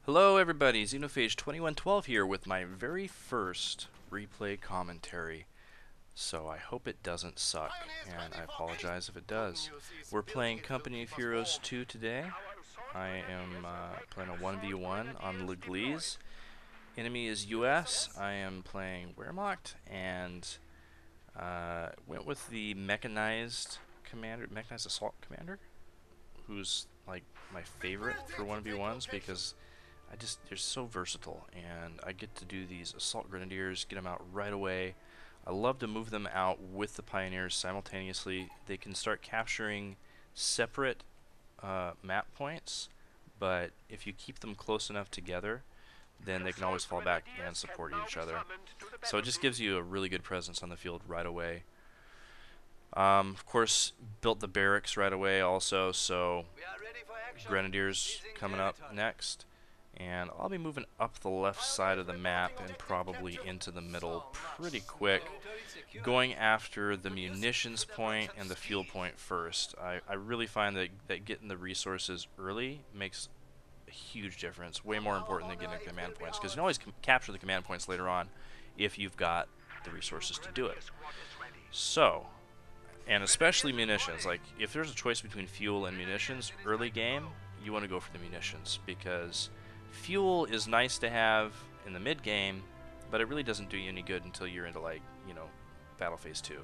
Hello everybody, Xenophage2112 here with my very first replay commentary. So I hope it doesn't suck, and I apologize if it does. We're playing Company of Heroes 2 today. I am playing a 1v1 on Leglise. Enemy is US. I am playing Wehrmacht, and went with the mechanized assault commander, who's like my favorite for 1v1s because they're so versatile, and I get to do these assault grenadiers, get them out right away. I love to move them out with the pioneers simultaneously. They can start capturing separate map points, but if you keep them close enough together, then they can always fall back and support each other. So it just gives you a really good presence on the field right away. Of course, built the barracks right away also, so grenadiers coming up next. And I'll be moving up the left side of the map and probably into the middle pretty quick, going after the munitions point and the fuel point first. I really find that getting the resources early makes a huge difference, way more important than getting the command points, because you can always capture the command points later on if you've got the resources to do it. So, and especially munitions, like if there's a choice between fuel and munitions early game, you want to go for the munitions, because fuel is nice to have in the mid game, but it really doesn't do you any good until you're into, like, battle phase 2.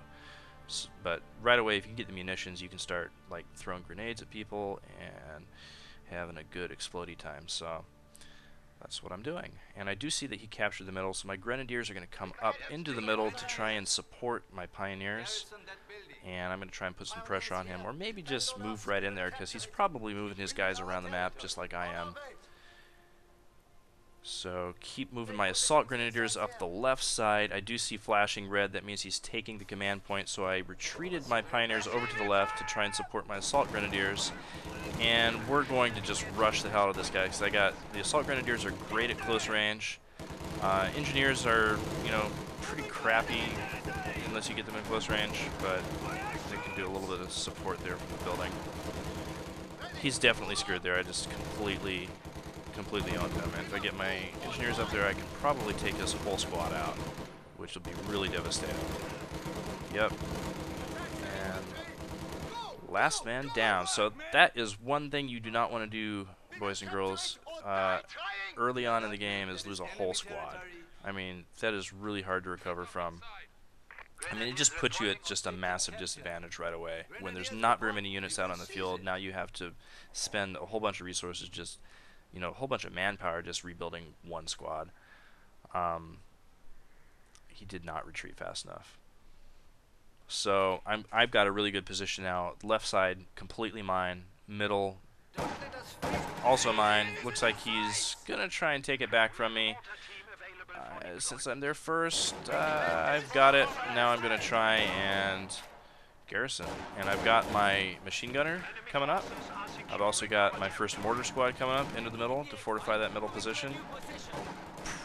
But right away, if you can get the munitions, you can start like throwing grenades at people and having a good explodey time. So that's what I'm doing. And I do see that he captured the middle, so my grenadiers are going to come up into the middle to try and support my pioneers. And I'm going to try and put some pressure on him, or maybe just move right in there, because he's probably moving his guys around the map just like I am. So keep moving my assault grenadiers up the left side. I do see flashing red. That means he's taking the command point, so I retreated my pioneers over to the left to try and support my assault grenadiers. And we're going to just rush the hell out of this guy, because the assault grenadiers are great at close range. Engineers are, pretty crappy unless you get them in close range, but they can do a little bit of support there from the building. He's definitely screwed there. I just completely owned him, and if I get my engineers up there, I can probably take his whole squad out, which will be really devastating. Yep. And last man down. So that is one thing you do not want to do, boys and girls, early on in the game, is lose a whole squad. I mean, that is really hard to recover from. I mean, it just puts you at just a massive disadvantage right away. When there's not very many units out on the field, now you have to spend a whole bunch of resources just a whole bunch of manpower just rebuilding one squad. He did not retreat fast enough. So I've got a really good position now. Left side completely mine. Middle also mine. Looks like he's gonna try and take it back from me. Since I'm there first, I've got it. Now I'm gonna try and garrison, and I've got my machine gunner coming up. I've also got my first mortar squad coming up into the middle to fortify that middle position.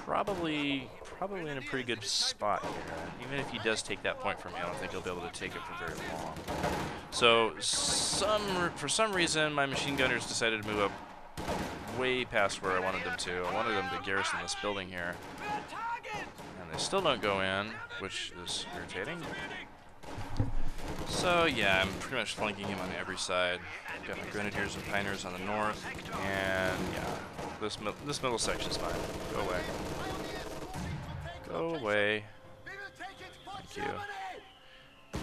Probably in a pretty good spot here. Even if he does take that point from me, I don't think he'll be able to take it for very long. So for some reason, my machine gunners decided to move up way past where I wanted them to. I wanted them to garrison this building here, and they still don't go in, which is irritating. So yeah, I'm pretty much flanking him on every side. Got my grenadiers and pioneers on the north, and yeah, this middle section's fine. Go away. Go away. Thank you.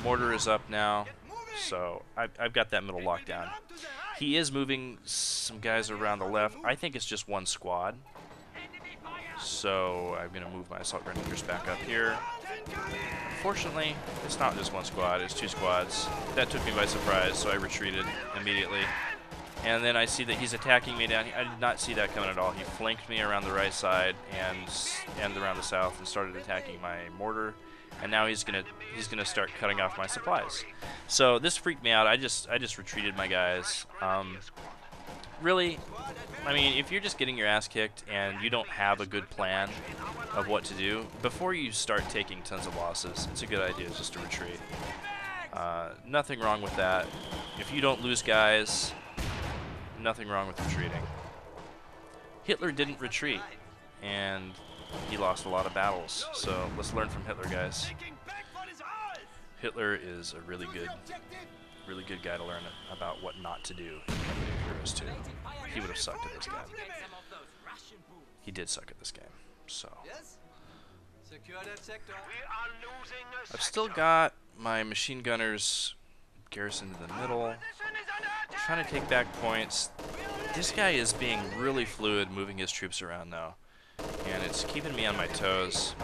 Mortar is up now, so I've got that middle locked down. He is moving some guys around the left. I think it's just one squad, so I'm gonna move my assault grenadiers back up here. Unfortunately, it's not just one squad, it's two squads. That took me by surprise, so I retreated immediately. And then I see that he's attacking me down here. I did not see that coming at all. He flanked me around the right side and around the south and started attacking my mortar. And now he's gonna start cutting off my supplies. So this freaked me out. I just retreated my guys. Really, I mean, if you're just getting your ass kicked and you don't have a good plan of what to do, before you start taking tons of losses, it's a good idea just to retreat. Nothing wrong with that. If you don't lose guys, nothing wrong with retreating. Hitler didn't retreat, and he lost a lot of battles. So let's learn from Hitler, guys. Hitler is a really good guy to learn about what not to do in Company of Heroes 2. He would have sucked at this game. He did suck at this game. So I've still got my machine gunners garrisoned in the middle, trying to take back points. This guy is being really fluid, moving his troops around though, and it's keeping me on my toes.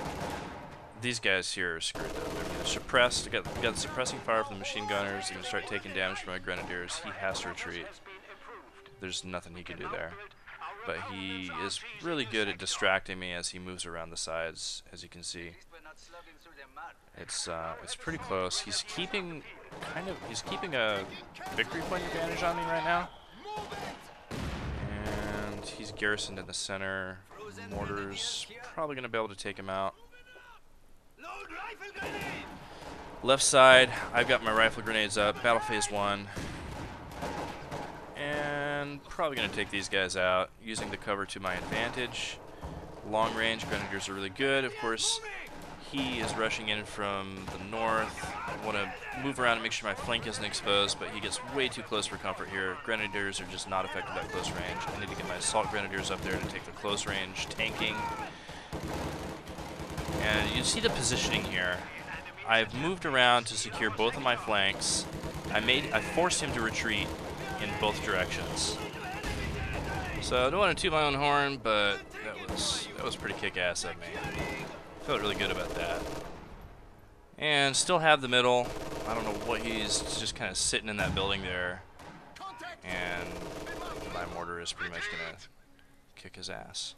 These guys here are screwed though. They're being suppressed. We got the suppressing fire from the machine gunners. They're gonna start taking damage from my grenadiers. He has to retreat. There's nothing he can do there. But he is really good at distracting me as he moves around the sides, as you can see. It's pretty close. He's keeping a victory point advantage on me right now. And he's garrisoned in the center. Mortars probably gonna be able to take him out. Left side, I've got my rifle grenades up, battle phase 1. And probably going to take these guys out, using the cover to my advantage. Long range, grenadiers are really good. Of course, he is rushing in from the north. I want to move around and make sure my flank isn't exposed, but he gets way too close for comfort here. Grenadiers are just not effective at close range. I need to get my assault grenadiers up there to take the close range tanking. And you see the positioning here. I've moved around to secure both of my flanks. I forced him to retreat in both directions. So I don't want to toot my own horn, but that was pretty kick-ass of me. Felt really good about that. And still have the middle. I don't know what he's just kind of sitting in that building there. And my mortar is pretty much gonna kick his ass.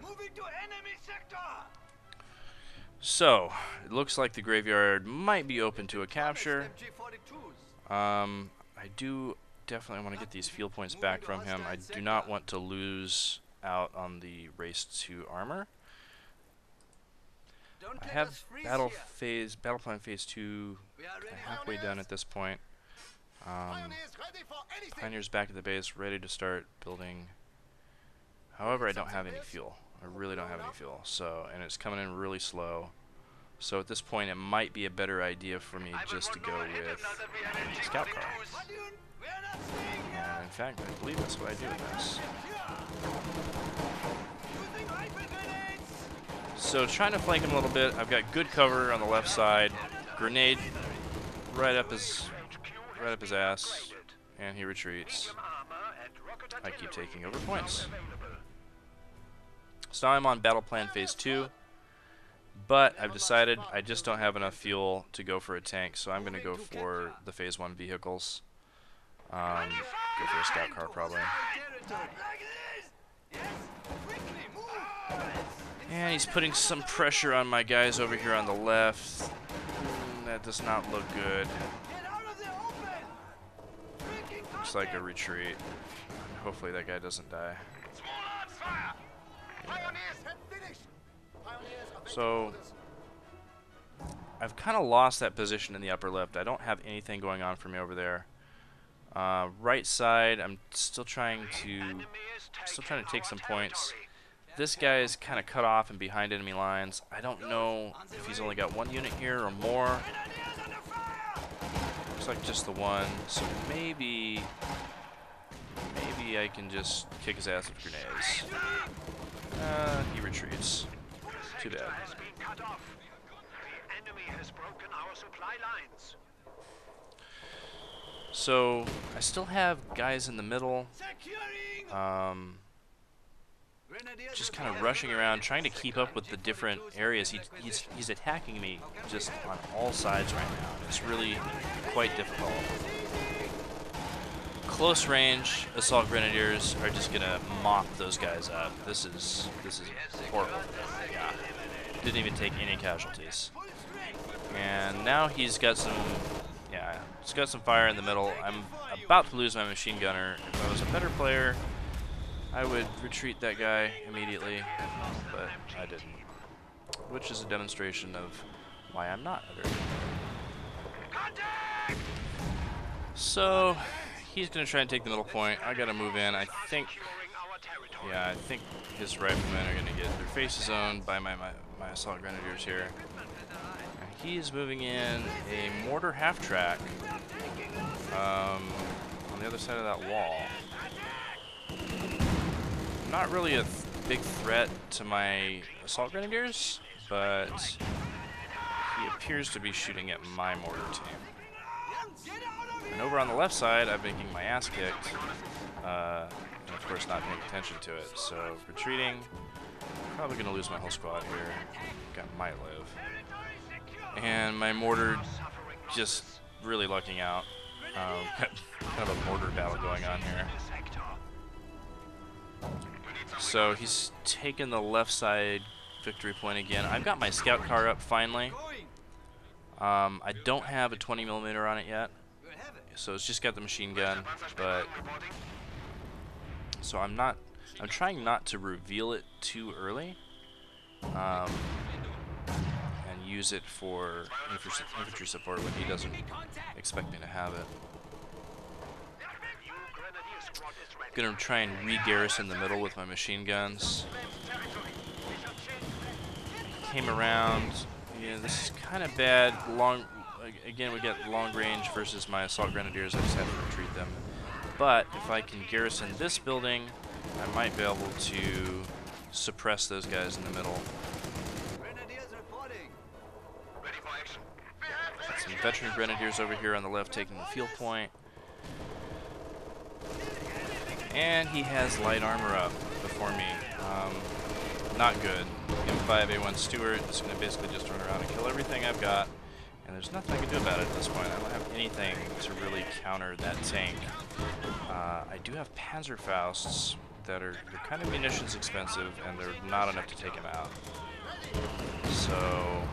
Moving to enemy sector. So, it looks like the graveyard might be open to a capture. I do definitely want to get these field points back from him. I do not want to lose out on the race to armor. I have battle plan phase 2 halfway done at this point. Pioneer's back at the base, ready to start building. However, I don't have any fuel. I really don't have any fuel, and it's coming in really slow. So at this point, it might be a better idea for me just to go with the scout car. And in fact, I believe that's what I do with this. So trying to flank him a little bit. I've got good cover on the left side. Grenade right up his ass, and he retreats. I keep taking over points. So now I'm on battle plan phase 2, but I've decided I just don't have enough fuel to go for a tank, so I'm going to go for the phase 1 vehicles. Go for a scout car probably. And he's putting some pressure on my guys over here on the left. That does not look good. Looks like a retreat. Hopefully that guy doesn't die. Yeah. So I've kind of lost that position in the upper left. I don't have anything going on for me over there. Right side, I'm still trying to take some points. This guy is kind of cut off and behind enemy lines. I don't know if he's only got one unit here or more. Looks like just the one. So maybe I can just kick his ass with grenades. He retreats. Too bad. So I still have guys in the middle. Just kind of rushing around, trying to keep up with the different areas. He's attacking me just on all sides right now. It's really quite difficult. Close range assault grenadiers are just gonna mop those guys up. This is horrible. Yeah, didn't even take any casualties. And now he's got some fire in the middle. I'm about to lose my machine gunner. If I was a better player, I would retreat that guy immediately, but I didn't. Which is a demonstration of why I'm not a very good player. So he's going to try and take the middle point. I got to move in. I think Yeah, I think his riflemen are going to get their faces owned by my assault grenadiers here. And he is moving in a mortar half-track on the other side of that wall. Not really a big threat to my assault grenadiers, but he appears to be shooting at my mortar team. And over on the left side, I'm making my ass kicked, and of course not paying attention to it. So retreating, probably going to lose my whole squad here. Got might live. And my mortar just really lucking out. Kind of a mortar battle going on here. So he's taken the left side victory point again. I've got my scout car up finally. I don't have a 20mm on it yet, so it's just got the machine gun. But so I'm trying not to reveal it too early, and use it for infantry support when he doesn't expect me to have it. Gonna try and re-garrison the middle with my machine guns. Came around. Yeah, this is kind of bad. Again, we get long range versus my assault grenadiers. I just have to retreat them. But if I can garrison this building, I might be able to suppress those guys in the middle. Got some veteran grenadiers over here on the left taking the field point. And he has light armor up before me. Not good. M5 A1 Stewart is going to basically just run around and kill everything I've got. And there's nothing I can do about it at this point. I don't have anything to really counter that tank. I do have Panzerfausts that are kind of munitions expensive, and they're not enough to take him out. So...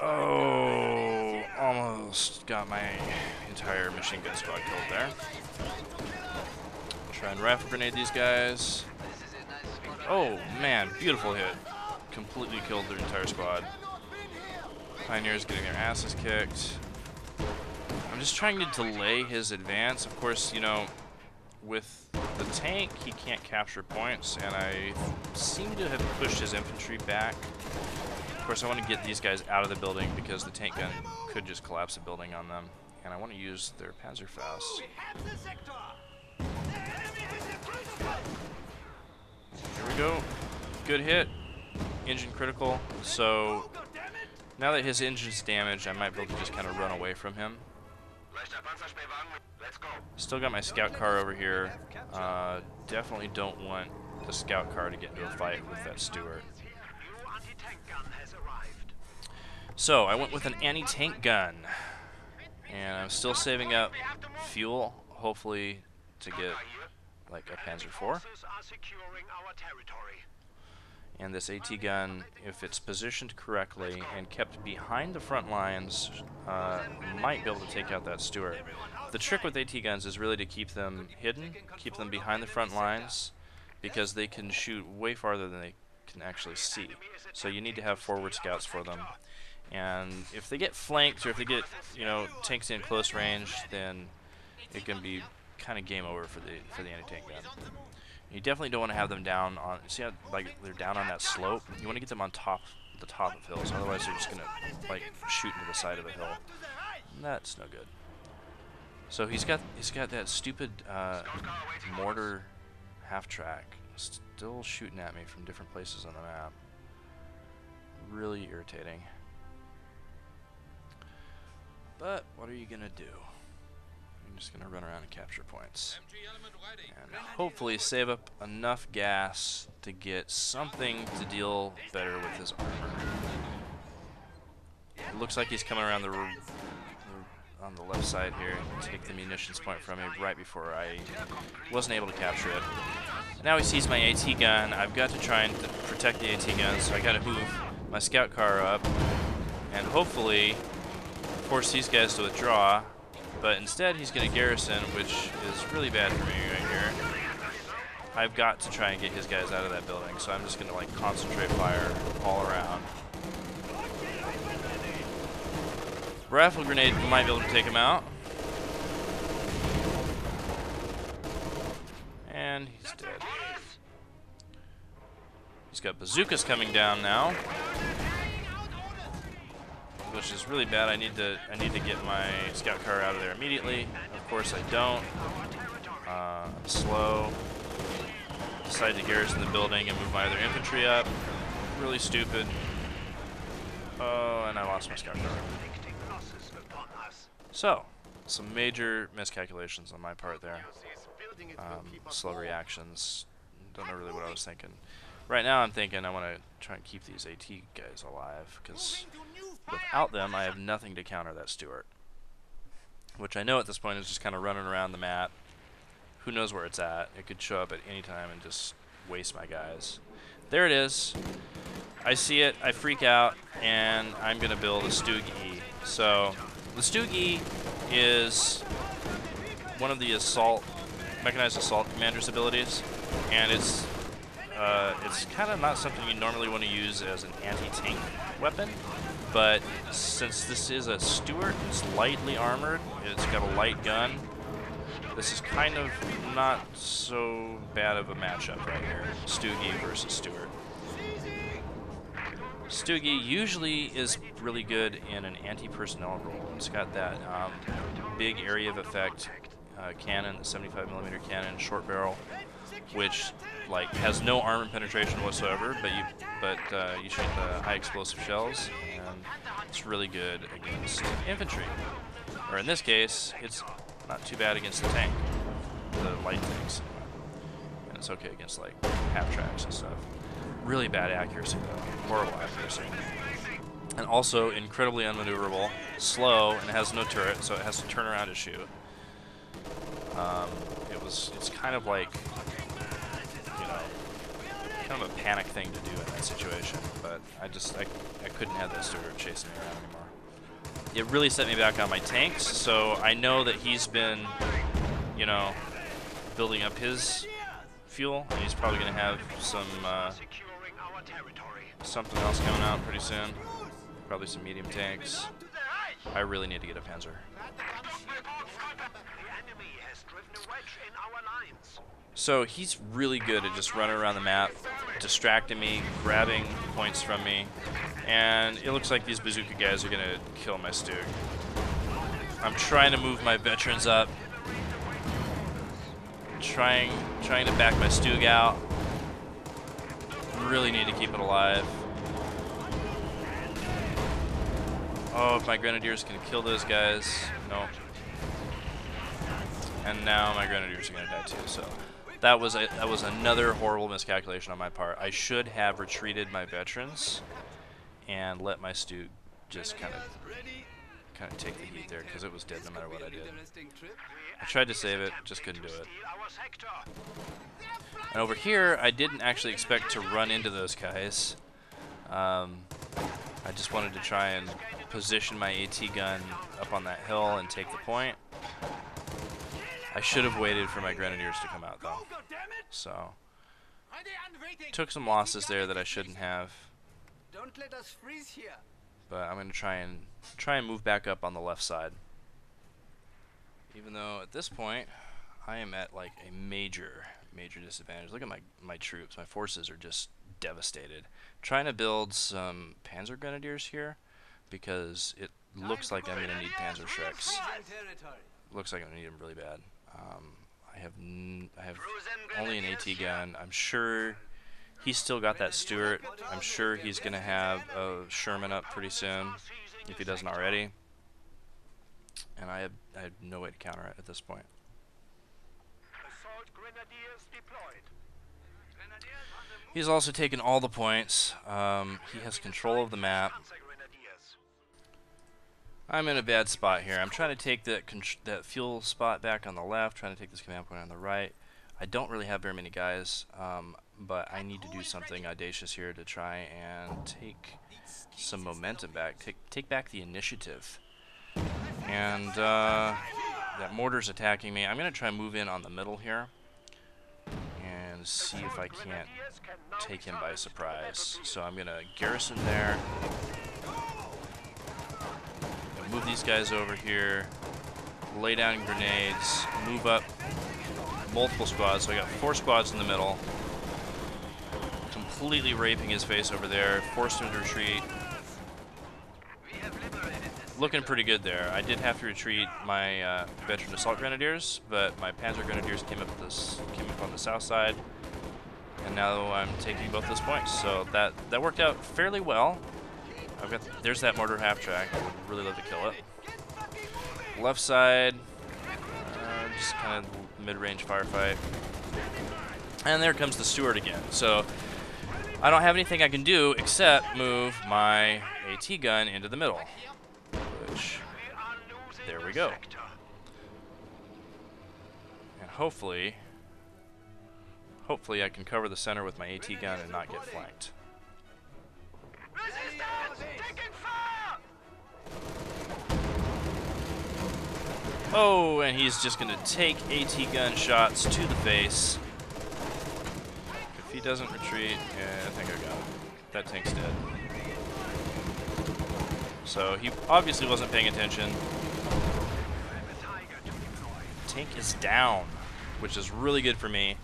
Oh, almost got my entire machine gun squad killed there. Try and rifle grenade these guys. Oh man, beautiful hit. Completely killed their entire squad. Pioneers getting their asses kicked. I'm just trying to delay his advance. Of course, you know, with the tank, he can't capture points, and I seem to have pushed his infantry back. Of course, I want to get these guys out of the building because the tank gun could just collapse a building on them, and I want to use their Panzerfaust. Here we go. Good hit. Engine critical. So now that his engine's damaged, I might be able to just kind of run away from him. Still got my scout car over here. Definitely don't want the scout car to get into a fight with that Stewart. So I went with an anti-tank gun, and I'm still saving up fuel, hopefully to get like a Panzer IV. And this AT gun, if it's positioned correctly and kept behind the front lines, might be able to take out that Stewart. The trick with AT guns is really to keep them hidden, keep them behind the front lines, because they can shoot way farther than they can actually see. So you need to have forward scouts for them. And if they get flanked, or if they get, you know, tanks in close range, then it can be kind of game over for the anti-tank gun. You definitely don't want to have them down on. See how like they're down on that slope? You want to get them on the top of hills. Otherwise, they're just gonna like shoot into the side of the hill. And that's no good. So he's got that stupid mortar half-track still shooting at me from different places on the map. Really irritating. But what are you gonna do? I'm just gonna run around and capture points, and hopefully save up enough gas to get something to deal better with his armor. It looks like he's coming around on the left side here and take the munitions point from me right before I wasn't able to capture it. Now he sees my AT gun. I've got to try and protect the AT gun, so I got to move my scout car up and hopefully force these guys to withdraw. But instead, he's going to garrison, which is really bad for me right here. I've got to try and get his guys out of that building, so I'm just going to like concentrate fire all around. Rifle grenade might be able to take him out. It's got bazookas coming down now, which is really bad. I need to get my scout car out of there immediately. Of course I don't. I'm slow. Decide to garrison the building and move my other infantry up. Really stupid. Oh, and I lost my scout car. So, some major miscalculations on my part there. Slow reactions. Don't know really what I was thinking. Right now I'm thinking I want to try and keep these AT guys alive, because without them I have nothing to counter that Stuart. Which I know at this point is just kind of running around the map. Who knows where it's at? It could show up at any time and just waste my guys. There it is. I see it, I freak out, and I'm going to build a Stug E. So, the Stug E is one of the mechanized assault commander's abilities, and it's kind of not something you normally want to use as an anti-tank weapon, but since this is a Stuart, it's lightly armored, it's got a light gun, this is kind of not so bad of a matchup right here. Stug E versus Stuart. Stug E usually is really good in an anti-personnel role. It's got that big area of effect cannon, the 75mm cannon, short barrel, which like has no armor penetration whatsoever, but you shoot the high explosive shells, and it's really good against infantry. Or in this case, it's not too bad against the tank, the light tanks, and it's okay against like half tracks and stuff. Really bad accuracy though, horrible accuracy, and also incredibly unmaneuverable, slow, and has no turret, so it has to turn around to shoot. It's kind of like, you know, kind of a panic thing to do in that situation, but I couldn't have that Stuart chasing me around anymore. It really set me back on my tanks, so I know that he's been, you know, building up his fuel, and he's probably going to have some something else coming out pretty soon. Probably some medium tanks. I really need to get a Panzer. So he's really good at just running around the map, distracting me, grabbing points from me, and it looks like these bazooka guys are gonna kill my Stug. I'm trying to move my veterans up, trying to back my Stug out. Really need to keep it alive. Oh, if my grenadiers can kill those guys. Nope. And now my grenadiers are gonna die too. So that was another horrible miscalculation on my part. I should have retreated my veterans and let my Stug just kind of take the heat there, because it was dead no matter what I did. I tried to save it, just couldn't do it. And over here, I didn't actually expect to run into those guys. I just wanted to try and position my AT gun up on that hill and take the point. I should have waited for my grenadiers to come out though. So took some losses there that I shouldn't have. Don't let us freeze here. But I'm gonna try and move back up on the left side. Even though at this point I am at like a major disadvantage. Look at my troops. My forces are just devastated. Trying to build some Panzer Grenadiers here because it looks like I'm gonna need Panzer Shreks. Looks like I'm gonna need them really bad. I have only an AT gun. I'm sure he's still got that Stuart. I'm sure he's gonna have a Sherman up pretty soon, if he doesn't already. And I have no way to counter it at this point. He's also taken all the points. He has control of the map. I'm in a bad spot here. I'm trying to take that fuel spot back on the left, trying to take this command point on the right. I don't really have very many guys, but I need to do something audacious here to try and take some momentum back, take back the initiative. And that mortar's attacking me. I'm going to try and move in on the middle here and see if I can't take him by surprise. So I'm going to garrison there. Move these guys over here, lay down grenades, move up multiple squads. So I got 4 squads in the middle, completely raping his face over there, forced him to retreat. Looking pretty good there. I did have to retreat my veteran assault grenadiers, but my panzer grenadiers came up on the south side, and now I'm taking both those points. So that worked out fairly well. There's that mortar half track. I would really love to kill it. Left side, just kind of mid-range firefight. And there comes the Stuart again. So I don't have anything I can do except move my AT gun into the middle. Which, there we go. And hopefully I can cover the center with my AT gun and not get flanked. Oh, and he's just going to take AT gun shots to the face. If he doesn't retreat, yeah, I think I got him. That tank's dead. So he obviously wasn't paying attention. Tank is down, which is really good for me.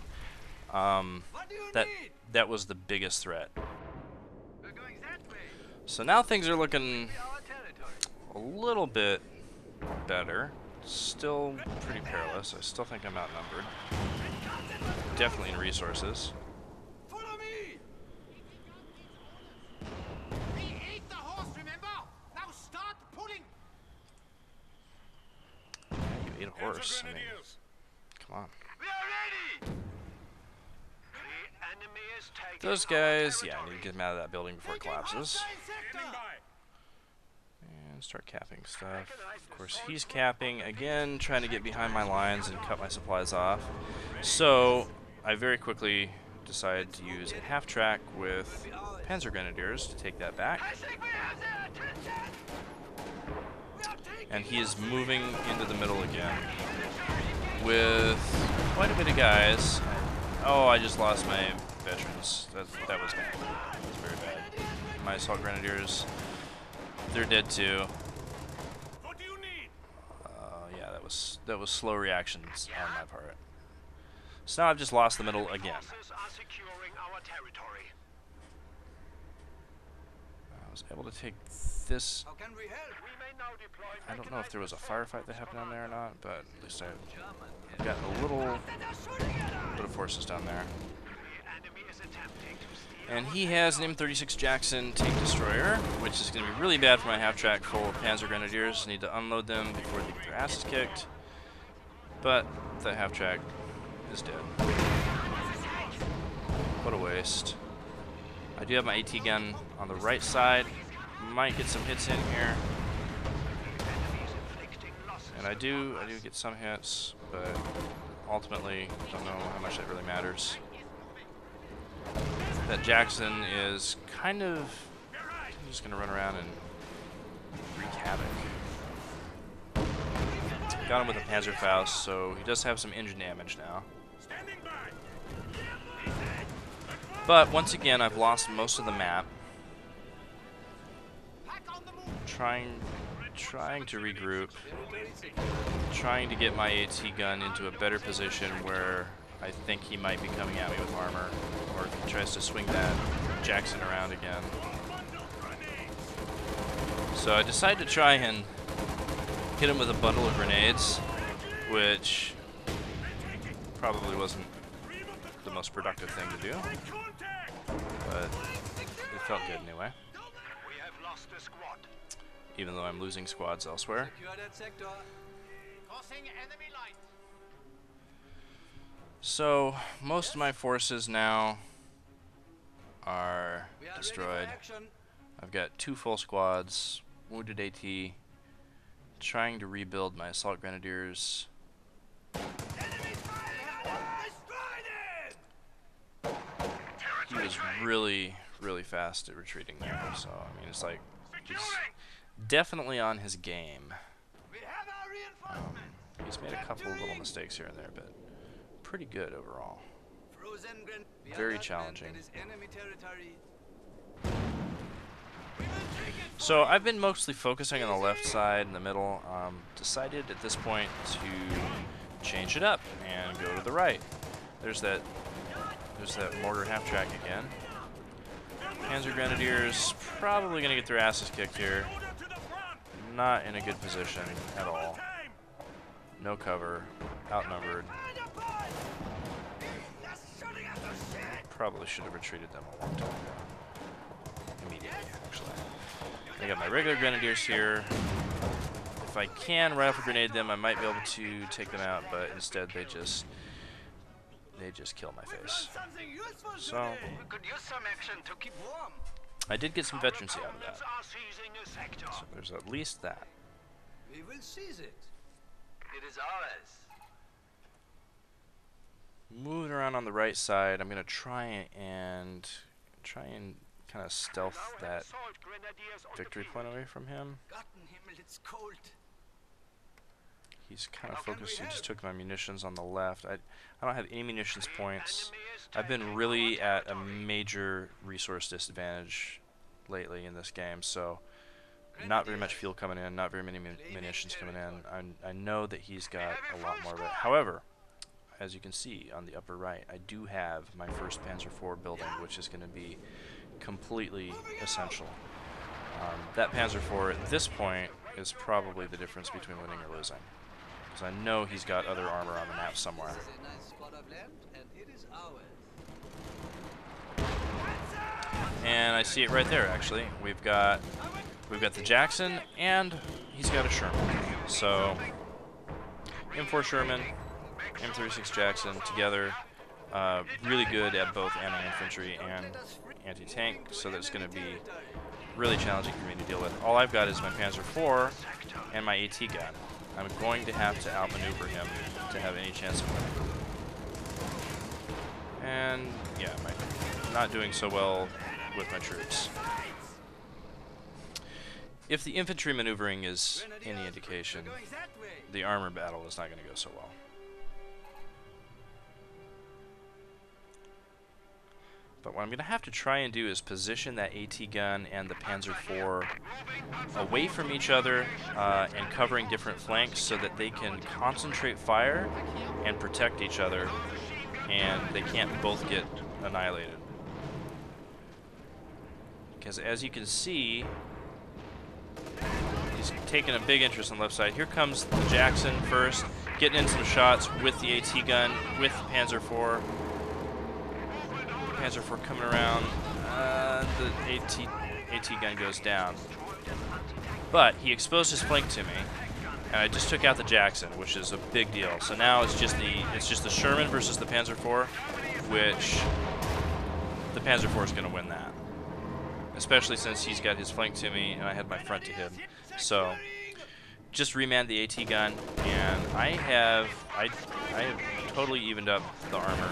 That was the biggest threat. So now things are looking a little bit better. Still pretty perilous. I still think I'm outnumbered. Definitely in resources. You ate a horse. I mean, come on. Those guys, yeah, I need to get them out of that building before it collapses. And start capping stuff. Of course, he's capping again, trying to get behind my lines and cut my supplies off. So I very quickly decided to use a half track with Panzer Grenadiers to take that back. And he is moving into the middle again with quite a bit of guys. Oh, I just lost my veterans. That was bad. That was very bad. My assault grenadiers, they're dead too. What do you need? Yeah, that was slow reactions on my part. So now I've just lost the middle again. I was able to take this. I don't know if there was a firefight that happened down there or not, but at least I got a little bit of forces down there. And he has an M36 Jackson tank destroyer, which is going to be really bad for my half track full of Panzer Grenadiers. I need to unload them before they get their asses kicked. But the half track is dead. What a waste. I do have my AT gun on the right side. Might get some hits in here. And I do get some hits, but ultimately don't know how much that really matters. That Jackson is kind of just going to run around and wreak havoc. Got him with a Panzerfaust, so he does have some engine damage now. But once again, I've lost most of the map. Trying to regroup. Trying to get my AT gun into a better position where I think he might be coming at me with armor, or if he tries to swing that Jackson around again. So I decided to try and hit him with a bundle of grenades, which probably wasn't the most productive thing to do, but it felt good anyway. Even though I'm losing squads elsewhere. So most of my forces now are destroyed. I've got 2 full squads, wounded AT, trying to rebuild my assault grenadiers. He was really fast at retreating there, so I mean it's like he's definitely on his game. He's made a couple of little mistakes here and there, but pretty good overall. Very challenging. So I've been mostly focusing on the left side and the middle. Decided at this point to change it up and go to the right. There's that mortar half track again. Panzer Grenadiers probably going to get their asses kicked here. Not in a good position at all. No cover. Outnumbered. Probably should have retreated them a long time ago. Immediately, actually. I got my regular Grenadiers here. If I can rifle grenade them, I might be able to take them out, but instead they just kill my face. So I did get some veterancy out of that. So there's at least that. We will seize it. It is ours. Moving around on the right side, I'm gonna try and kind of stealth that victory point away from him. It's cold. He's kind of focused. He just took my munitions on the left. I don't have any munitions points. I've been really at a major resource disadvantage lately in this game, so not very much fuel coming in, not very many munitions coming in. I know that he's got a lot more of it. However, as you can see on the upper right, I do have my first Panzer IV building, which is going to be completely essential. That Panzer IV at this point is probably the difference between winning or losing, because I know he's got other armor on the map somewhere. And I see it right there. Actually, we've got the Jackson, and he's got a Sherman. So M4 Sherman, M36 Jackson together, really good at both anti-infantry and anti-tank. So that's going to be really challenging for me to deal with. All I've got is my Panzer IV and my AT gun. I'm going to have to outmaneuver him to have any chance of winning. And yeah, not doing so well with my troops. If the infantry maneuvering is any indication, the armor battle is not going to go so well. But what I'm going to have to try and do is position that AT gun and the Panzer IV away from each other and covering different flanks so that they can concentrate fire and protect each other, and they can't both get annihilated. Because as you can see, he's taking a big interest on the left side. Here comes the Jackson first, getting in some shots with the AT gun, with the Panzer IV. Panzer IV coming around, the AT gun goes down. But he exposed his flank to me, and I just took out the Jackson, which is a big deal. So now it's just the Sherman versus the Panzer IV, which the Panzer IV is going to win that. Especially since he's got his flank to me and I had my front to him. So just remanned the AT gun, and I have totally evened up the armor.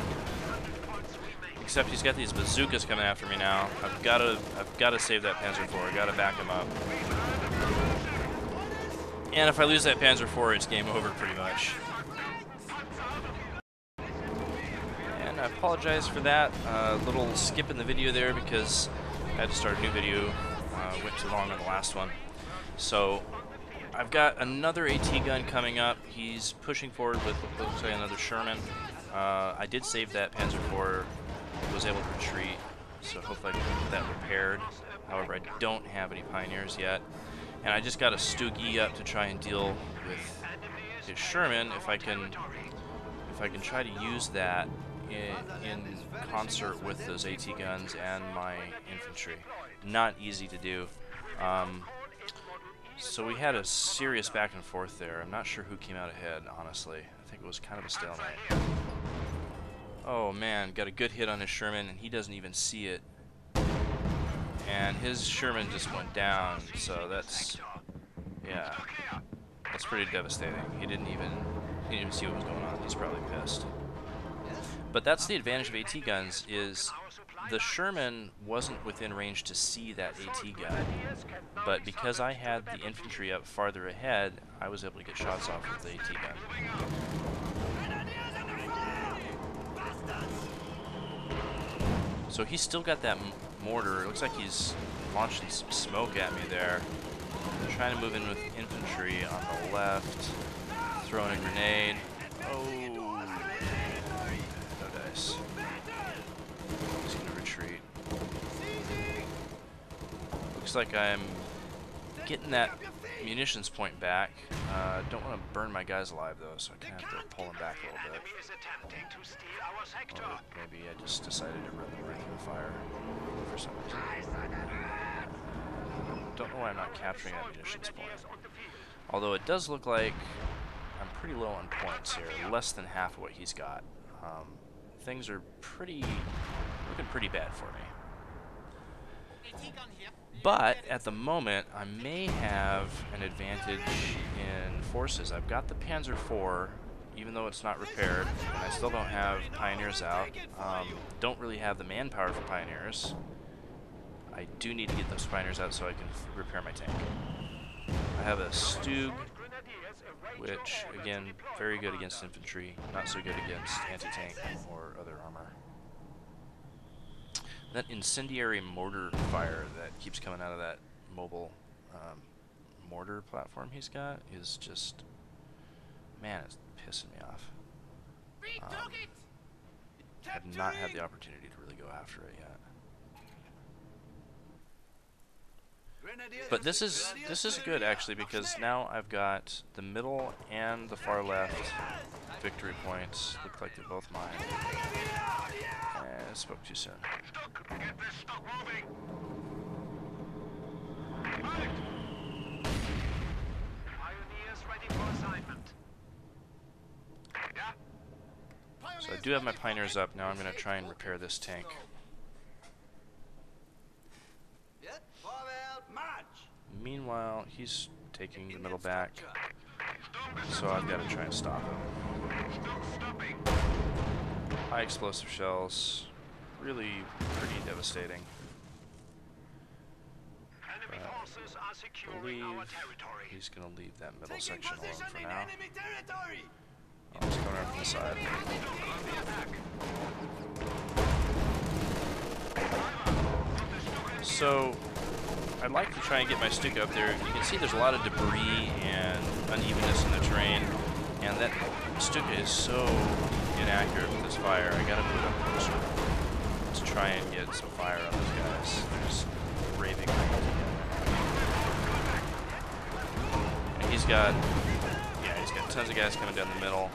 Except he's got these bazookas coming after me now. I've got to save that Panzer IV. I've got to back him up. And if I lose that Panzer IV, it's game over pretty much. And I apologize for that little skip in the video there because I had to start a new video. Went too long on the last one. So I've got another AT gun coming up. He's pushing forward with, looks like, another Sherman. I did save that Panzer IV. Was able to retreat, so hopefully I can get that repaired. However, I don't have any Pioneers yet, and I just got a Stug-E up to try and deal with his Sherman. If I can try to use that in concert with those AT guns and my infantry. Not easy to do. So we had a serious back and forth there. I'm not sure who came out ahead, honestly. I think it was kind of a stalemate. Oh man, got a good hit on his Sherman, and he doesn't even see it. And his Sherman just went down, so that's, yeah, that's pretty devastating. He didn't even see what was going on. He's probably pissed. But that's the advantage of AT guns, is the Sherman wasn't within range to see that AT gun, but because I had the infantry up farther ahead, I was able to get shots off with the AT gun. So he's still got that mortar. It looks like he's launching some smoke at me there. I'm trying to move in with infantry on the left. Throwing a grenade. Oh. No dice. He's going to retreat. Looks like I'm getting that munitions point back. Don't want to burn my guys alive though, so I kind of have to pull them back a little bit. Or maybe I just decided to run them right through the fire for some reason. Don't know why I'm not capturing that munitions point. Although it does look like I'm pretty low on points here, less than half of what he's got. Things are looking pretty bad for me. But at the moment, I may have an advantage in forces. I've got the Panzer IV, even though it's not repaired, and I still don't have Pioneers out. Don't really have the manpower for Pioneers. I do need to get those Pioneers out so I can repair my tank. I have a Stug, which, again, very good against infantry, not so good against anti-tank or other armor. That incendiary mortar fire that keeps coming out of that mobile mortar platform he's got is just, man, it's pissing me off. I've not had the opportunity to really go after it yet. But this is good actually, because now I've got the middle and the far left victory points. Look like they're both mine. I spoke too soon. So I do have my Pioneers up. Now I'm going to try and repair this tank. Meanwhile, he's taking the middle back, so I've got to try and stop him. High explosive shells, really pretty devastating. I believe he's going to leave that middle section alone for now. I'll just go around from the side. So I'd like to try and get my Stug up there. You can see there's a lot of debris and unevenness in the terrain, and that Stuka is so inaccurate with this fire. I gotta move up closer to try and get some fire on those guys. They're just raving. And he's got tons of guys coming down the middle.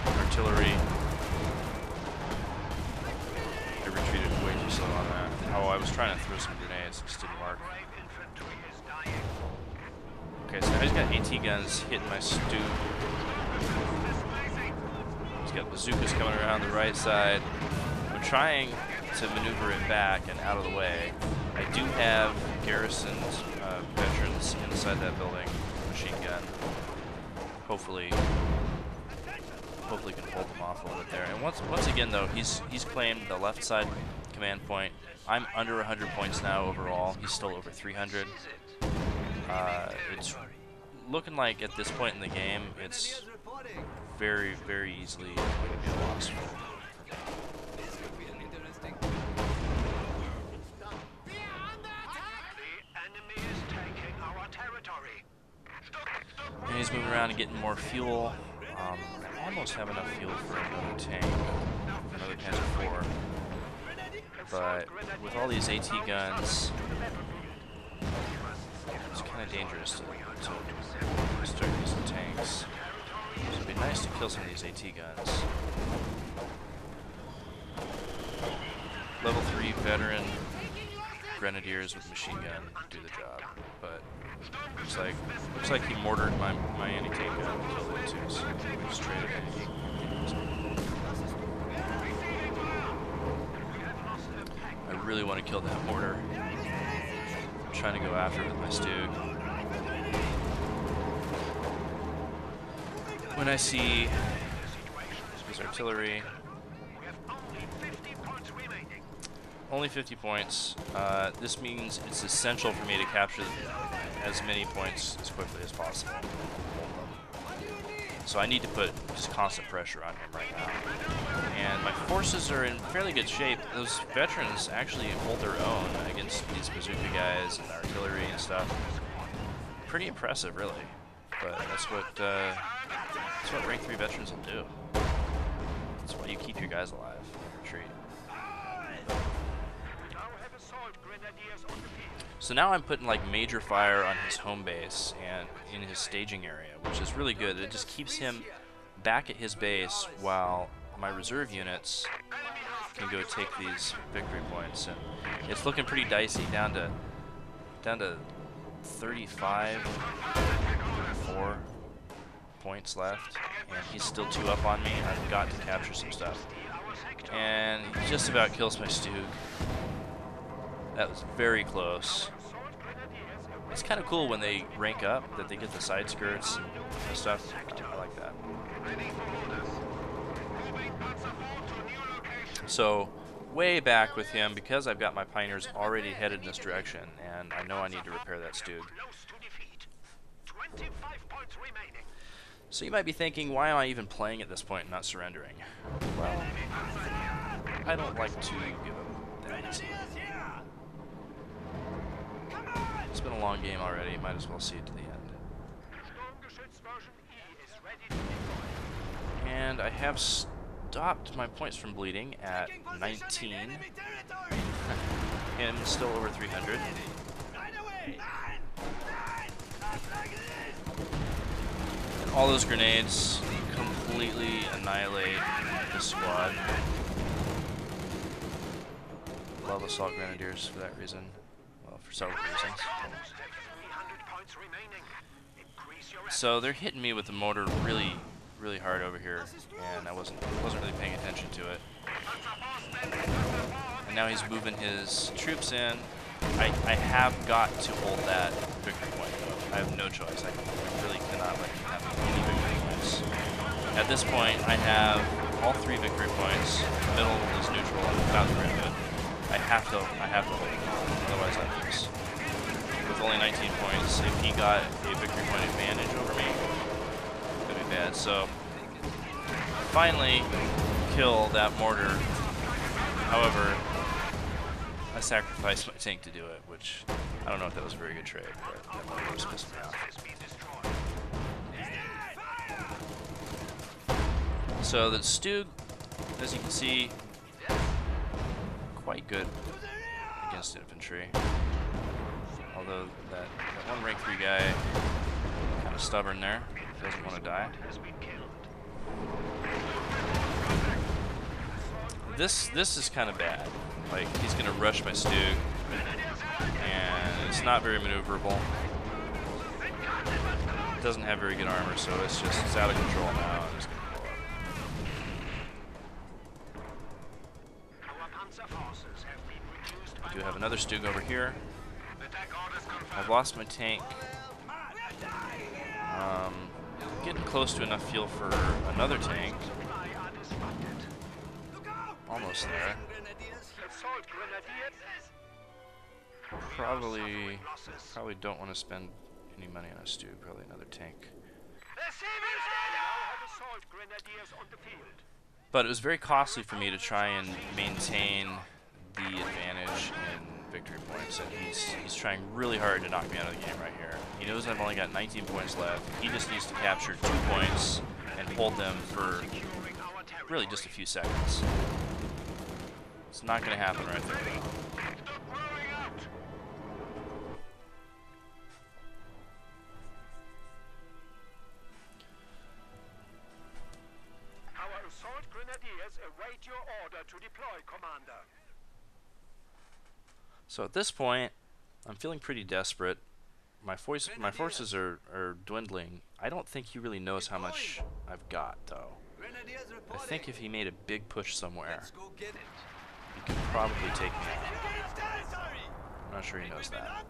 Artillery. I retreated way too slow on that. Oh, I was trying to throw some grenades, it just didn't work. Okay, so now he's got AT guns hitting my Stug. He's got bazookas coming around the right side. I'm trying to maneuver it back and out of the way. I do have garrisoned veterans inside that building, machine gun. Hopefully can hold them off a little bit there. And once again though, he's claimed the left side command point. I'm under 100 points now overall. He's still over 300. It's looking like at this point in the game, it's very, very easily going to be a loss for him. And he's moving around and getting more fuel. I almost have enough fuel for another tank, another Panzer IV. But with all these AT guns, it's kind of dangerous to start using tanks. So it'd be nice to kill some of these AT guns. Level 3 veteran grenadiers with machine gun do the job, but looks like he mortared my anti-tank gun and killed it too, so we just traded it. I really want to kill that mortar. I'm trying to go after it with my Stug. When I see his artillery, only 50 points. This means it's essential for me to capture as many points as quickly as possible. So I need to put just constant pressure on him right now. And my forces are in fairly good shape. Those veterans actually hold their own against these bazooka guys and artillery and stuff. Pretty impressive, really. But that's what rank 3 veterans will do. That's why you keep your guys alive in retreat. So now I'm putting like major fire on his home base and in his staging area, which is really good. It just keeps him back at his base while my reserve units can go take these victory points. And it's looking pretty dicey, down to 35, 34 points left, and he's still 2 up on me. I've got to capture some stuff. And he just about kills my Stug. That was very close. It's kind of cool when they rank up, that they get the side skirts and stuff. I like that. So, way back with him, because I've got my Pioneers already headed in this direction, and I know I need to repair that Stug. So you might be thinking, why am I even playing at this point and not surrendering? Well, I don't like to give up that easy. It's been a long game already, might as well see it to the end. And I have stopped my points from bleeding at 19. And still over 300. And all those grenades completely annihilate the squad. Love Assault Grenadiers for that reason. Well, for several reasons. So they're hitting me with the mortar really hard over here, and I wasn't really paying attention to it. And now he's moving his troops in. I have got to hold that victory point, though. I have no choice. I really cannot let him have any victory points. At this point, I have all 3 victory points. The middle is neutral. I'm about to rid of it. I have to hold it, otherwise I lose. With only 19 points, if he got a victory point advantage over me, it's gonna be bad. So, finally kill that mortar. However, I sacrificed my tank to do it, which I don't know if that was a very good trade, but that mortar was pissed me off. So the Stug, as you can see, quite good against infantry. Although that one rank 3 guy, kind of stubborn there, doesn't want to die. This is kind of bad. Like, he's gonna rush my Stug, and it's not very maneuverable. It doesn't have very good armor, so it's out of control now. And it's gonna blow up. I do have another Stug over here. I've lost my tank. Getting close to enough fuel for another tank. Almost there. Probably don't want to spend any money on a Stug. Probably another tank. But it was very costly for me to try and maintain the advantage in victory points, and he's trying really hard to knock me out of the game right here. He knows I've only got 19 points left. He just needs to capture 2 points and hold them for really just a few seconds. It's not going to happen right there, though. Our assault grenadiers await your order to deploy, Commander. So at this point, I'm feeling pretty desperate. My forces are dwindling. I don't think he really knows how much I've got, though. I think if he made a big push somewhere, he could probably take me out. I'm not sure he knows that.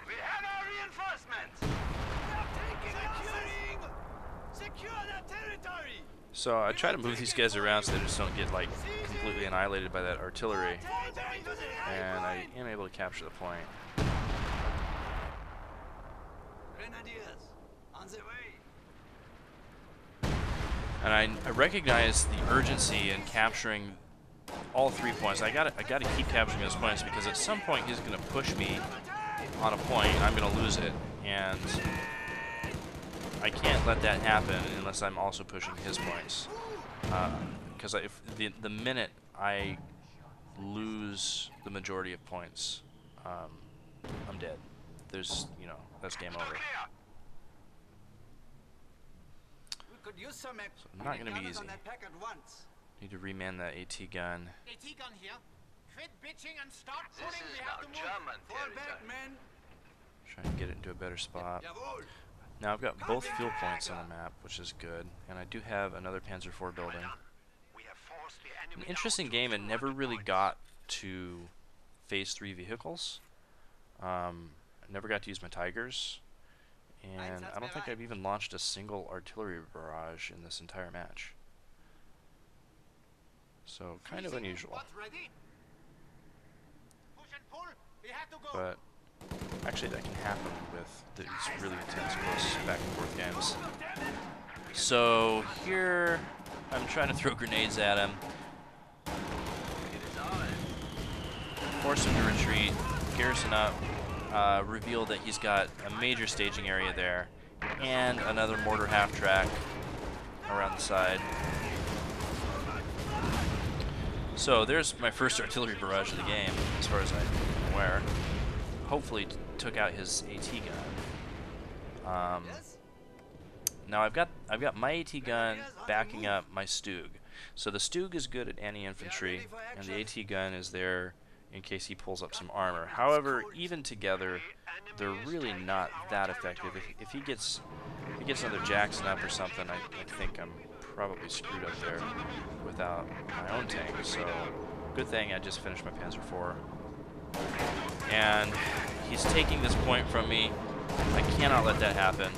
We have our reinforcements. Secure the territory. So I try to move these guys around so they just don't get like completely annihilated by that artillery, and I am able to capture the point. Grenadiers on the way. And I recognize the urgency in capturing all 3 points. I gotta keep capturing those points, because at some point he's gonna push me on a point and I'm gonna lose it, and I can't let that happen unless I'm also pushing his points. Because if the minute I lose the majority of points, I'm dead. There's, you know, that's game over. We could use some So not gonna be easy. on that pack at once. Need to reman that AT gun. AT gun here. Quit bitching and start This pulling. is We have now to move. German Fall back, territory. men. Try and get it into a better spot. Jawohl. Now I've got both fuel points on the map, which is good, and I do have another Panzer IV building. We have forced the enemy An interesting game, and never really got to Phase 3 vehicles. I never got to use my Tigers, and I don't think I've even launched a single artillery barrage in this entire match. So, kind of unusual. What's ready? Push and pull. We have to go. But actually that can happen with these really intense close back and forth games. So here I'm trying to throw grenades at him, force him to retreat, garrison up, reveal that he's got a major staging area there, and another mortar half-track around the side. So there's my first artillery barrage of the game, as far as I'm aware. Hopefully took out his AT gun. Now I've got my AT gun backing up my Stug. So the Stug is good at anti-infantry, and the AT gun is there in case he pulls up some armor. However, even together, they're really not that effective. If he gets another Jackson up or something, I think I'm probably screwed up there without my own tank. So good thing I just finished my Panzer IV. And he's taking this point from me. I cannot let that happen.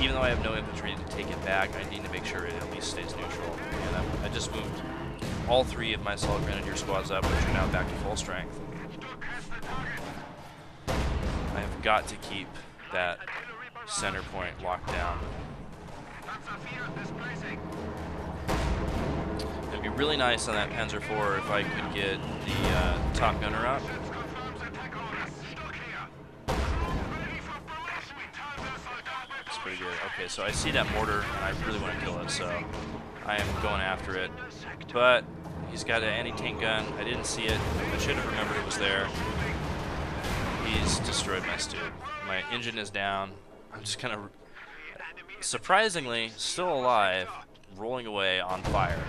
Even though I have no infantry to take it back, I need to make sure it at least stays neutral. And I just moved all 3 of my assault grenadier squads up, which are now back to full strength. I have got to keep that center point locked down. It'd be really nice on that Panzer IV if I could get the top gunner up. It's pretty good. Okay, so I see that mortar, and I really want to kill it, so I am going after it. But he's got an anti-tank gun. I didn't see it. I should have remembered it was there. He's destroyed my Stug. My engine is down. I'm just kind of, surprisingly, still alive, rolling away on fire.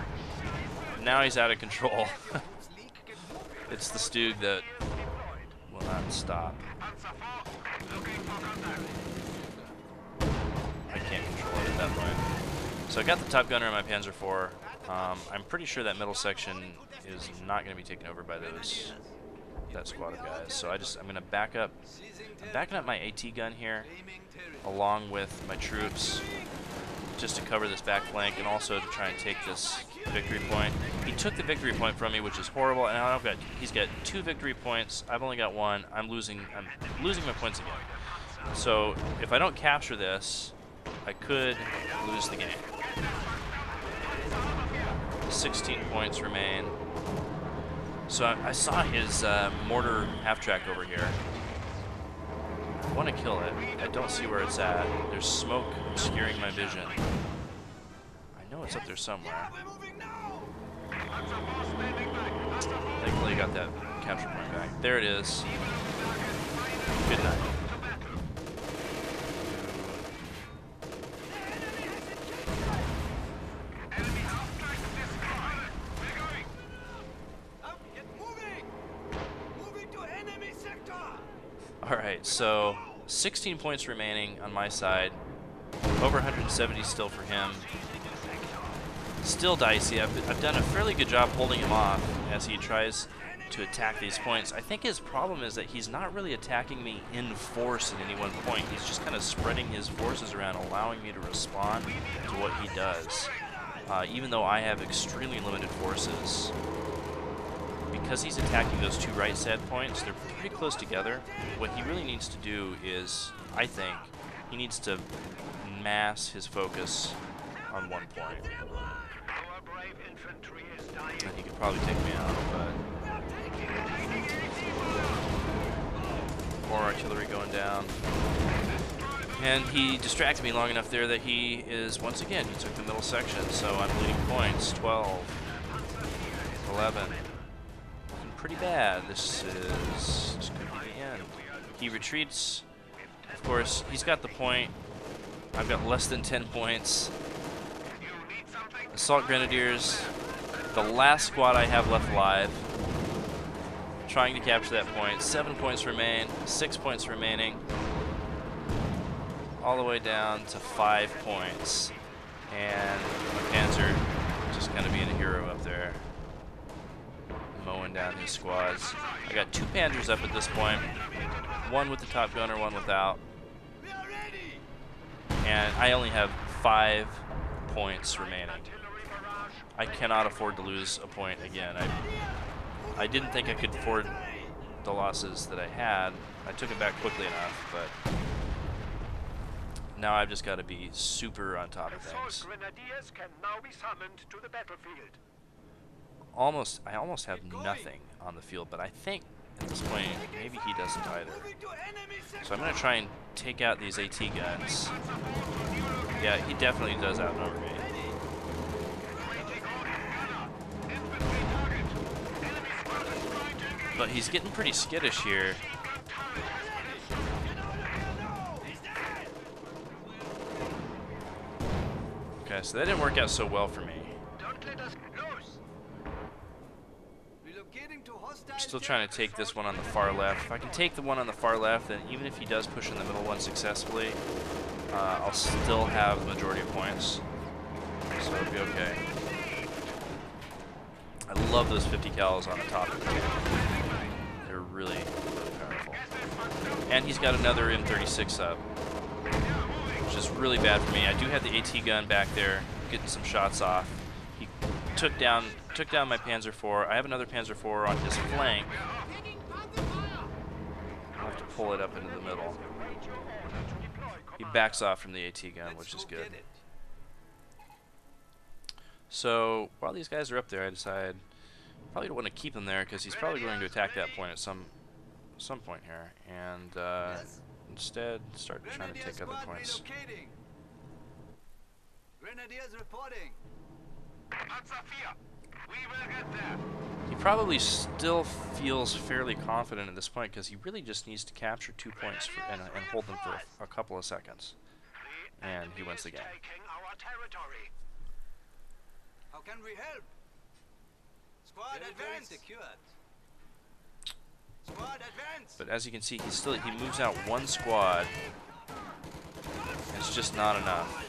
Now he's out of control. It's the Stug that will not stop. I can't control it at that point. So I got the top gunner in my Panzer IV. I'm pretty sure that middle section is not going to be taken over by that squad of guys. So I'm going to back up. I'm backing up my AT gun here, along with my troops, just to cover this back flank and also to try and take this victory point. He took the victory point from me, which is horrible, and now he's got 2 victory points. I've only got 1. I'm losing my points again. So if I don't capture this, I could lose the game. 16 points remain. So I saw his mortar half-track over here. I want to kill it. I don't see where it's at. There's smoke obscuring my vision. I know it's up there somewhere. Thankfully I got that capture point back. There it is. Good night. Alright, so 16 points remaining on my side. Over 170 still for him. Still dicey. I've done a fairly good job holding him off as he tries to attack these points. I think his problem is that he's not really attacking me in force at any one point. He's just kind of spreading his forces around, allowing me to respond to what he does. Even though I have extremely limited forces, because he's attacking those 2 right side points, they're pretty close together. What he really needs to do is, I think, he needs to mass his focus on one point. And he could probably take me out, but more artillery going down. And he distracted me long enough there that he is, once again, he took the middle section, so I'm leading points, 12, 11. Looking pretty bad. This could be the end. He retreats. Of course, he's got the point. I've got less than 10 points. Assault Grenadiers, the last squad I have left alive. Trying to capture that point. 7 points remain, 6 points remaining. All the way down to 5 points. And Panzer just kind of being a hero up there. Mowing down his squads. I got 2 Panzers up at this point. One with the top gunner, one without. And I only have 5 points remaining. I cannot afford to lose a point again. I didn't think I could afford the losses that I had. I took it back quickly enough, but now I've just got to be super on top of things. Grenadiers can now be summoned to the battlefield. I almost have nothing on the field, but I think at this point maybe he doesn't either. So I'm going to try and take out these AT guns. Yeah, he definitely does outnumber me. But he's getting pretty skittish here. Okay, so that didn't work out so well for me. I'm still trying to take this one on the far left. If I can take the one on the far left, then even if he does push in the middle one successfully, I'll still have the majority of points. So it'll be okay. I love those 50 cals on the top of the tank. They're really, really powerful. And he's got another M36 up, which is really bad for me. I do have the AT gun back there, getting some shots off. He took down my Panzer IV. I have another Panzer IV on his flank. I'll have to pull it up into the middle. He backs off from the AT gun, which is good. So while these guys are up there, I decide probably don't want to keep him there because he's probably going to attack that point at some point here, and instead start trying to take other points. Grenadiers reporting. We will get there. He probably still feels fairly confident at this point because he really just needs to capture 2 points and hold them for a couple of seconds, and he wins the game. How can we help? Squad advance. Squad advance. But as you can see, he moves out one squad. It's just not enough.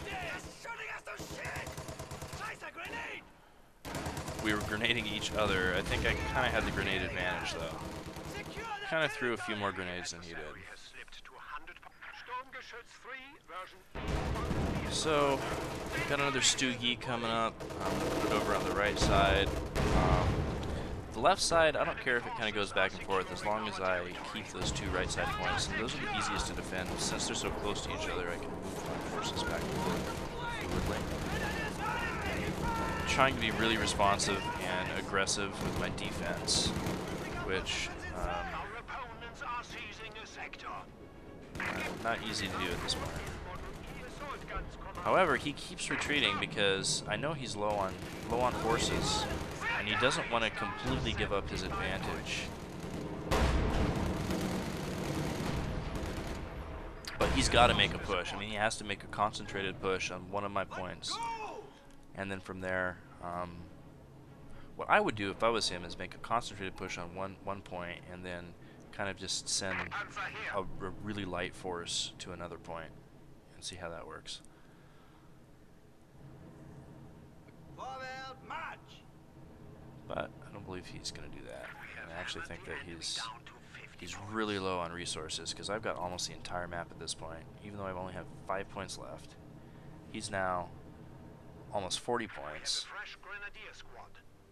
We were grenading each other. I think I kind of had the grenade advantage though. Kind of threw a few more grenades than he did. So, got another Stoogie coming up. Put it over on the right side. The left side, I don't care if it kind of goes back and forth as long as I keep those 2 right side points. And those are the easiest to defend. Since they're so close to each other, I can move my forces back and forth fluidly. Trying to be really responsive and aggressive with my defense, which not easy to do at this point. However, he keeps retreating because I know he's low on forces, and he doesn't want to completely give up his advantage. But he's got to make a push. I mean, he has to make a concentrated push on one of my points. And then from there, what I would do if I was him is make a concentrated push on one point and then kind of just send a really light force to another point and see how that works. Forward march. But I don't believe he's going to do that. And I actually think that he's really low on resources because I've got almost the entire map at this point, even though I only have 5 points left. He's now almost 40 points.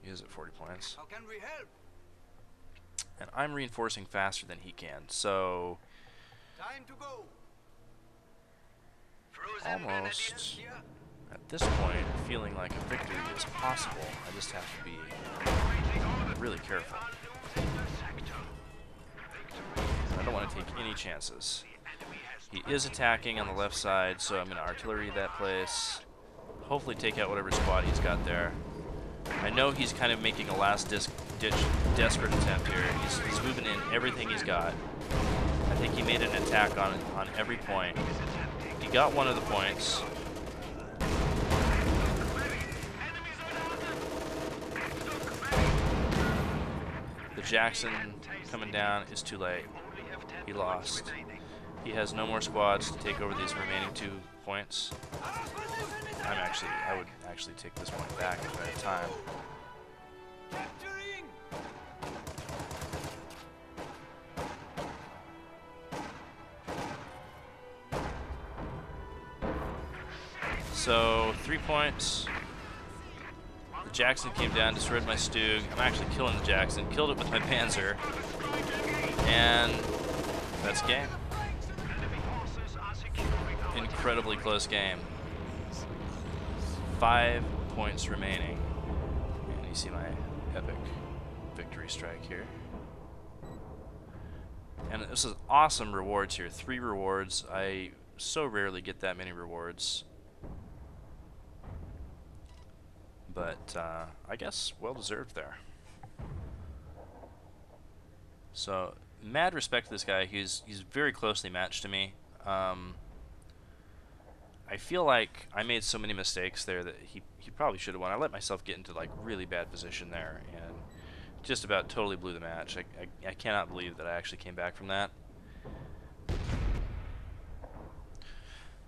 He is at 40 points. How can we help? And I'm reinforcing faster than he can, so Time to go. almost at this point feeling like a victory is possible. I just have to be really careful. I don't want to take any chances. He is attacking on the left side, so I'm going to artillery that place. Hopefully take out whatever squad he's got there. I know he's kind of making a last-ditch desperate attempt here. He's moving in everything he's got. I think he made an attack on every point. He got one of the points. The Jackson coming down is too late. He lost. He has no more squads to take over these remaining 2 points. I would actually take this point back if I had time. Capturing! So 3 points. The Jackson came down, destroyed my Stug. I'm actually killing the Jackson. Killed it with my Panzer. And that's game. Incredibly close game. 5 points remaining. And you see my epic victory strike here. And this is awesome rewards here. 3 rewards. I so rarely get that many rewards. But I guess well deserved there. So mad respect to this guy. He's very closely matched to me. I feel like I made so many mistakes there that he probably should have won. I let myself get into like really bad position there and just about totally blew the match. I cannot believe that I actually came back from that.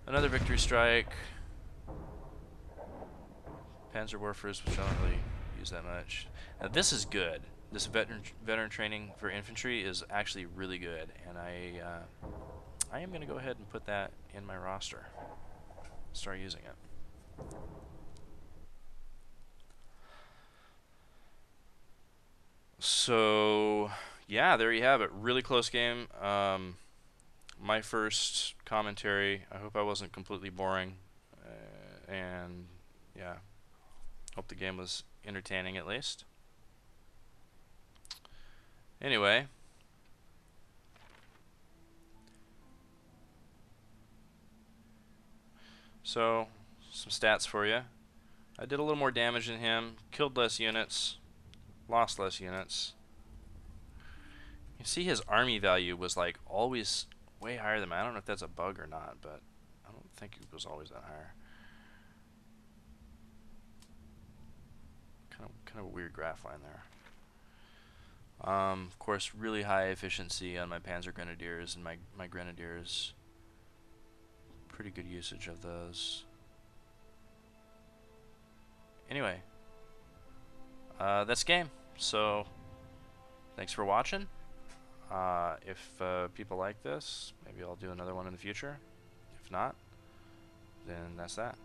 Another victory strike. Panzerwerfers, which I don't really use that much. Now this is good. This veteran training for infantry is actually really good, and I am going to go ahead and put that in my roster. Start using it. So yeah, there you have it. Really close game. My first commentary. I hope I wasn't completely boring, and yeah, hope the game was entertaining at least. Anyway, so some stats for you. I did a little more damage than him, killed less units, lost less units. You see his army value was like always way higher than mine. I don't know if that's a bug or not, but I don't think it was always that higher. Kind of a weird graph line there. Of course, really high efficiency on my Panzer Grenadiers and my Grenadiers. Pretty good usage of those. Anyway, that's game. So, thanks for watching. If people like this, maybe I'll do another one in the future. If not, then that's that.